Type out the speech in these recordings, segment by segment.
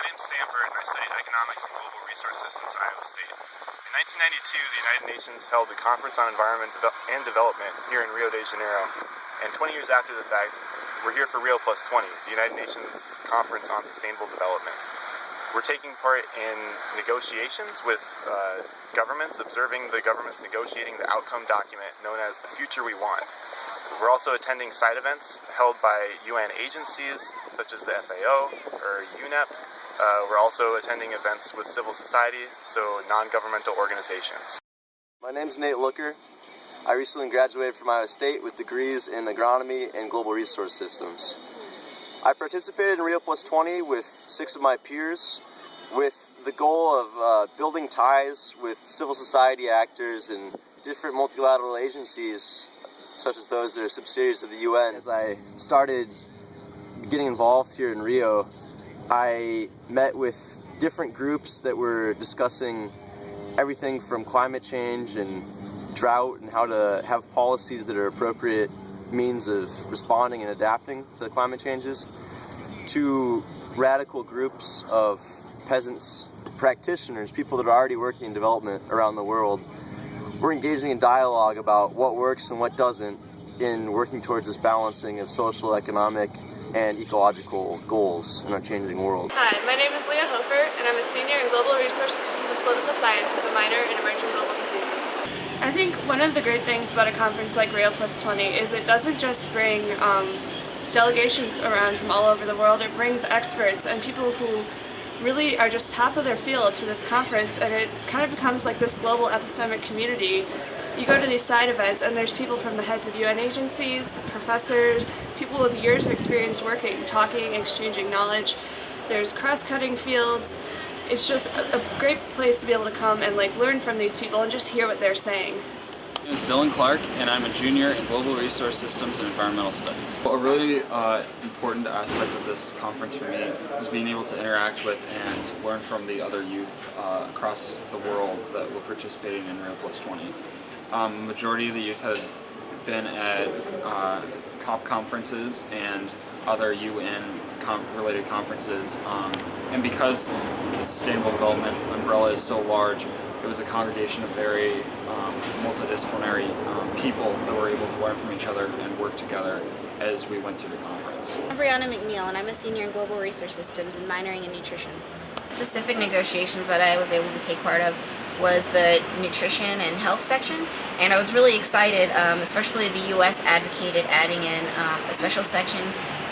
name's Sam Bird, and I study economics and global resource systems at Iowa State. In 1992, the United Nations held the Conference on Environment and Development here in Rio de Janeiro, and 20 years after the fact, we're here for Rio Plus 20, the United Nations Conference on Sustainable Development. We're taking part in negotiations with governments, observing the governments negotiating the outcome document known as the Future We Want. We're also attending side events held by UN agencies such as the FAO or UNEP. We're also attending events with civil society, so non-governmental organizations. My name's Nate Looker. I recently graduated from Iowa State with degrees in agronomy and global resource systems. I participated in Rio Plus 20 with 6 of my peers with the goal of building ties with civil society actors and different multilateral agencies such as those that are subsidiaries of the UN. As I started getting involved here in Rio, I met with different groups that were discussing everything from climate change and drought and how to have policies that are appropriate means of responding and adapting to climate changes, to radical groups of peasants, practitioners, people that are already working in development around the world. We're engaging in dialogue about what works and what doesn't in working towards this balancing of social, economic, and ecological goals in our changing world. Hi, my name is Leah Hofer, and I'm a senior in Global Resource Systems and Political Science with a minor in Emerging Global Diseases. I think one of the great things about a conference like Rio Plus 20 is it doesn't just bring delegations around from all over the world, it brings experts and people who really are just top of their field to this conference, and it kind of becomes like this global epistemic community. You go to these side events and there's people from the heads of UN agencies, professors, people with years of experience working, talking, exchanging knowledge. There's cross-cutting fields. It's just a great place to be able to come and learn from these people and just hear what they're saying. My name is Dylan Clark, and I'm a junior in Global Resource Systems and Environmental Studies. A really important aspect of this conference for me was being able to interact with and learn from the other youth across the world that were participating in Rio Plus 20. Majority of the youth had been at COP conferences and other UN related conferences, and because the Sustainable Development umbrella is so large, it was a congregation of very multidisciplinary people that were able to learn from each other and work together as we went through the conference. I'm Brianna McNeil, and I'm a senior in Global Resource Systems and minoring in nutrition. Specific negotiations that I was able to take part of was the nutrition and health section, and I was really excited, especially the U.S. advocated adding in a special section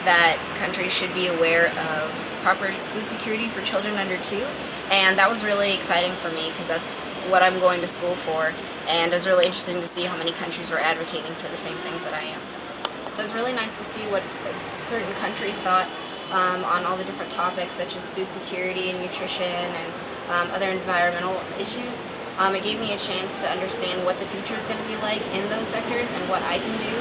that countries should be aware of proper food security for children under 2, and that was really exciting for me because that's what I'm going to school for, and it was really interesting to see how many countries were advocating for the same things that I am. It was really nice to see what certain countries thought on all the different topics such as food security and nutrition and other environmental issues. It gave me a chance to understand what the future is going to be like in those sectors and what I can do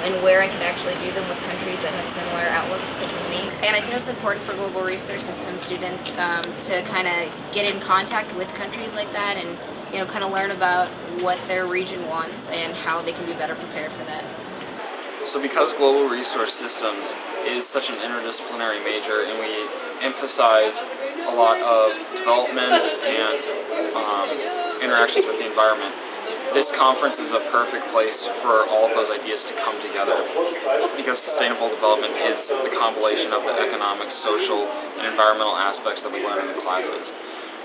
and where I can actually do them with countries that have similar outlooks such as me. And I think it's important for Global Resource Systems students to kind of get in contact with countries like that and kind of learn about what their region wants and how they can be better prepared for that. So because Global Resource Systems is such an interdisciplinary major and we emphasize a lot of development and interactions with the environment, this conference is a perfect place for all of those ideas to come together, because sustainable development is the compilation of the economic, social, and environmental aspects that we learn in the classes.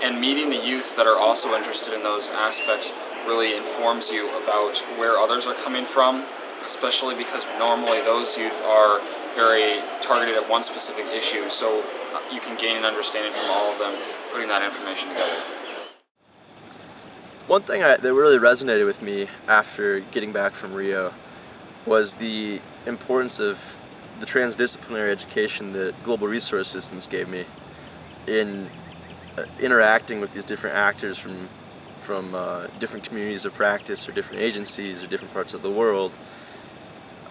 And meeting the youth that are also interested in those aspects really informs you about where others are coming from, especially because normally those youth are very targeted at one specific issue, so you can gain an understanding from all of them, putting that information together. One thing that really resonated with me after getting back from Rio was the importance of the transdisciplinary education that Global Resource Systems gave me in interacting with these different actors from different communities of practice or different agencies or different parts of the world.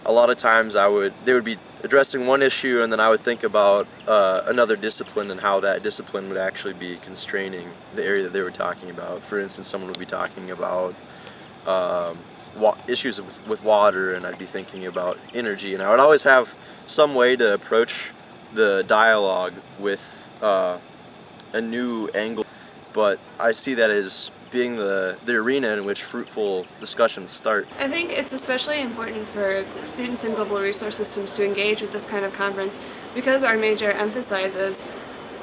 A lot of times they would be addressing one issue, and then I would think about another discipline and how that discipline would actually be constraining the area that they were talking about. For instance, someone would be talking about issues with water, and I'd be thinking about energy, and I would always have some way to approach the dialogue with a new angle, but I see that as being the arena in which fruitful discussions start. I think it's especially important for students in global resource systems to engage with this kind of conference because our major emphasizes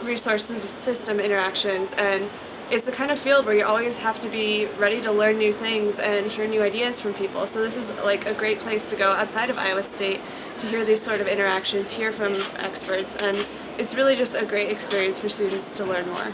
resource system interactions, and it's the kind of field where you always have to be ready to learn new things and hear new ideas from people. So this is like a great place to go outside of Iowa State to hear these sort of interactions, hear from experts, and it's really just a great experience for students to learn more.